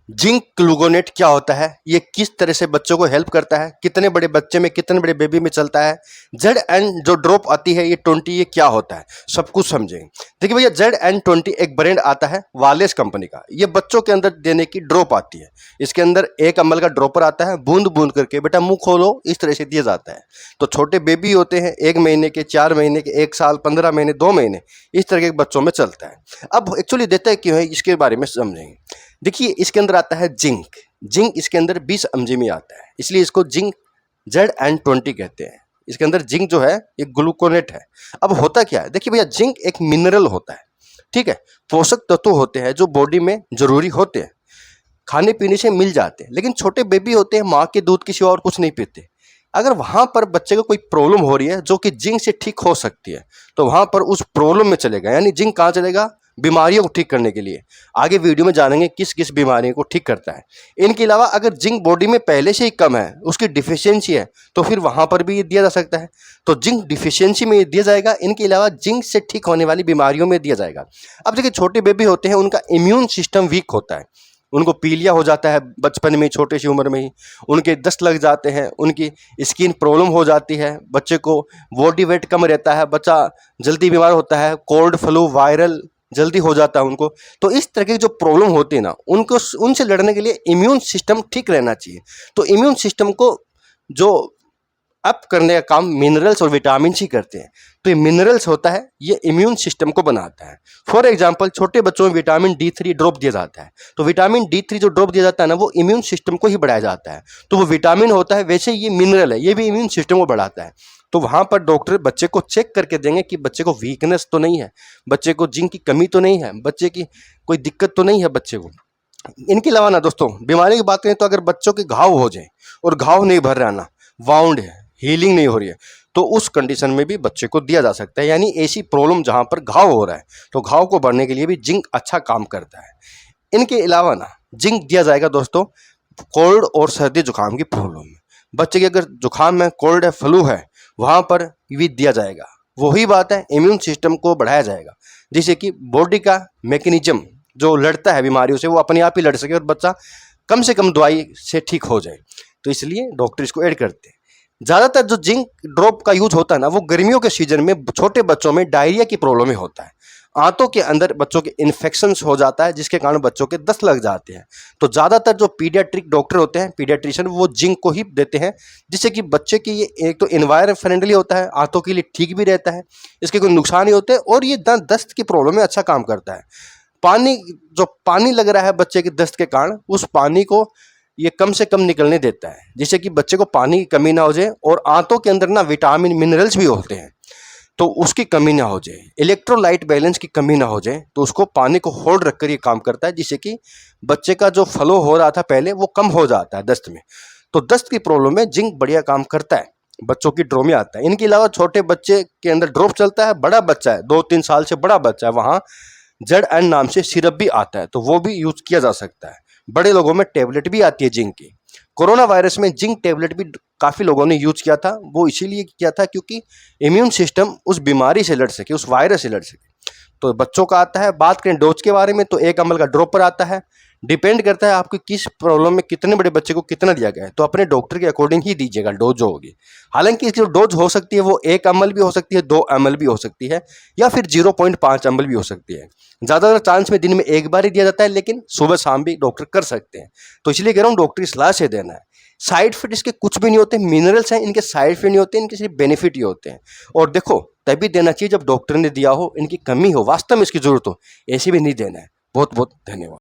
Zinc gluconate क्या होता है, ये किस तरह से बच्चों को हेल्प करता है, कितने बड़े बच्चे में कितने बड़े बेबी में चलता है, ZN जो ड्रॉप आती है ये 20 ये क्या होता है, सब कुछ समझेंगे। देखिए भैया ZN20 एक ब्रांड आता है वालेस कंपनी का। ये बच्चों के अंदर देने की ड्रॉप आती है। इसके अंदर 1 ml का ड्रॉपर आता है, बूंद बूंद करके बेटा मुंह खोलो इस तरह से दिया जाता है। तो छोटे बेबी होते हैं 1 महीने के, 4 महीने के, 1 साल, 15 महीने, 2 महीने, इस तरह के बच्चों में चलता है। अब एक्चुअली देता है क्यों है इसके बारे में समझेंगे। देखिए इसके अंदर आता है जिंक। जिंक इसके अंदर 20 mg में आता है, इसलिए इसको जिंक ZN20 कहते हैं। इसके अंदर जिंक जो है ये ग्लूकोनेट है। अब होता क्या है, देखिए भैया जिंक एक मिनरल होता है, ठीक है, पोषक तत्व होते हैं जो बॉडी में जरूरी होते हैं, खाने पीने से मिल जाते हैं। लेकिन छोटे बेबी होते हैं माँ के दूध के सिवा और कुछ नहीं पीते। अगर वहां पर बच्चे को कोई प्रॉब्लम हो रही है जो कि जिंक से ठीक हो सकती है, तो वहां पर उस प्रॉब्लम में चलेगा। यानी जिंक कहाँ चलेगा, बीमारियों को ठीक करने के लिए। आगे वीडियो में जानेंगे किस किस बीमारियों को ठीक करता है। इनके अलावा अगर जिंक बॉडी में पहले से ही कम है, उसकी डिफिशियंसी है, तो फिर वहां पर भी ये दिया जा सकता है। तो जिंक डिफिशियंसी में दिया जाएगा। इनके अलावा जिंक से ठीक होने वाली बीमारियों में दिया जाएगा। अब देखिए छोटे बेबी होते हैं, उनका इम्यून सिस्टम वीक होता है, उनको पीलिया हो जाता है बचपन में, छोटी सी उम्र में ही उनके दस्त लग जाते हैं, उनकी स्किन प्रॉब्लम हो जाती है, बच्चे को बॉडी वेट कम रहता है, बच्चा जल्दी बीमार होता है, कोल्ड फ्लू वायरल जल्दी हो जाता है उनको। तो इस तरह की जो प्रॉब्लम होती है ना, उनको उनसे लड़ने के लिए इम्यून सिस्टम ठीक रहना चाहिए। तो इम्यून सिस्टम को जो अप करने का काम मिनरल्स और विटामिन ही करते हैं। तो ये मिनरल्स होता है, ये इम्यून सिस्टम को बनाता है। फॉर एग्जांपल छोटे बच्चों में विटामिन D3 ड्रॉप दिया जाता है। तो विटामिन D3 जो ड्रॉप दिया जाता है ना, वो इम्यून सिस्टम को ही बढ़ाया जाता है। तो वो विटामिन होता है, वैसे ये मिनरल है, ये भी इम्यून सिस्टम को बढ़ाता है। तो वहाँ पर डॉक्टर बच्चे को चेक करके देंगे कि बच्चे को वीकनेस तो नहीं है, बच्चे को जिंक की कमी तो नहीं है, बच्चे की कोई दिक्कत तो नहीं है बच्चे को। इनके अलावा ना दोस्तों बीमारी की बात करें तो अगर बच्चों के घाव हो जाए और घाव नहीं भर रहा ना, वाउंड है, हीलिंग नहीं हो रही है, तो उस कंडीशन में भी बच्चे को दिया जा सकता है। यानी ऐसी प्रॉब्लम जहां पर घाव हो रहा है, तो घाव को भरने के लिए भी जिंक अच्छा काम करता है। इनके अलावा ना जिंक दिया जाएगा दोस्तों कोल्ड और सर्दी जुकाम की प्रॉब्लम में। बच्चे की अगर जुकाम है, कोल्ड है, फ्लू है, वहां पर भी दिया जाएगा। वही बात है, इम्यून सिस्टम को बढ़ाया जाएगा, जिससे कि बॉडी का मैकेनिज्म जो लड़ता है बीमारियों से, वो अपने आप ही लड़ सके और बच्चा कम से कम दवाई से ठीक हो जाए। तो इसलिए डॉक्टर इसको ऐड करते हैं। ज़्यादातर जो जिंक ड्रॉप का यूज होता है ना, वो गर्मियों के सीजन में छोटे बच्चों में डायरिया की प्रॉब्लम में होता है। आंतों के अंदर बच्चों के इन्फेक्शंस हो जाता है, जिसके कारण बच्चों के दस्त लग जाते हैं। तो ज़्यादातर जो पीडियाट्रिक डॉक्टर होते हैं, पीडियाट्रिशियन, वो जिंक को ही देते हैं, जिससे कि बच्चे की ये एक तो एनवायरमेंट फ्रेंडली होता है, आंतों के लिए ठीक भी रहता है, इसके कोई नुकसान नहीं होते, और ये दस्त की प्रॉब्लम में अच्छा काम करता है। जो पानी लग रहा है बच्चे के दस्त के कारण, उस पानी को ये कम से कम निकलने देता है, जिससे कि बच्चे को पानी की कमी ना हो जाए। और आंतों के अंदर ना विटामिन मिनरल्स भी होते हैं, तो उसकी कमी ना हो जाए, इलेक्ट्रोलाइट बैलेंस की कमी ना हो जाए, तो उसको पानी को होल्ड रखकर ये काम करता है, जिससे कि बच्चे का जो फ्लो हो रहा था पहले, वो कम हो जाता है दस्त में। तो दस्त की प्रॉब्लम में जिंक बढ़िया काम करता है, बच्चों की ड्रॉप में आता है। इनके अलावा छोटे बच्चे के अंदर ड्रॉप चलता है, बड़ा बच्चा है 2-3 साल से बड़ा बच्चा है, वहाँ ZN नाम से सिरप भी आता है, तो वो भी यूज किया जा सकता है। बड़े लोगों में टेबलेट भी आती है जिंक की। कोरोना वायरस में जिंक टेबलेट भी काफ़ी लोगों ने यूज किया था। वो इसीलिए किया था क्योंकि इम्यून सिस्टम उस बीमारी से लड़ सके, उस वायरस से लड़ सके। तो बच्चों का आता है। बात करें डोज के बारे में, तो 1 ml का ड्रॉपर आता है। डिपेंड करता है आपकी किस प्रॉब्लम में कितने बड़े बच्चे को कितना दिया गया है, तो अपने डॉक्टर के अकॉर्डिंग ही दीजिएगा डोज जो होगी। हालांकि इसकी जो डोज हो सकती है वो 1 ml भी हो सकती है, 2 ml भी हो सकती है, या फिर 0.5 ml भी हो सकती है। ज़्यादातर चांस में दिन में एक बार ही दिया जाता है, लेकिन सुबह शाम भी डॉक्टर कर सकते हैं। तो इसलिए कह रहा हूँ डॉक्टरी सलाह से देना है। साइड इफेक्ट इसके कुछ भी नहीं होते, मिनरल्स हैं, इनके साइड इफेक्ट नहीं होते, इनके सिर्फ बेनिफिट ही होते हैं। और देखो तभी देना चाहिए जब डॉक्टर ने दिया हो, इनकी कमी हो, वास्तव में इसकी जरूरत हो, ऐसे भी नहीं देना है। बहुत बहुत धन्यवाद।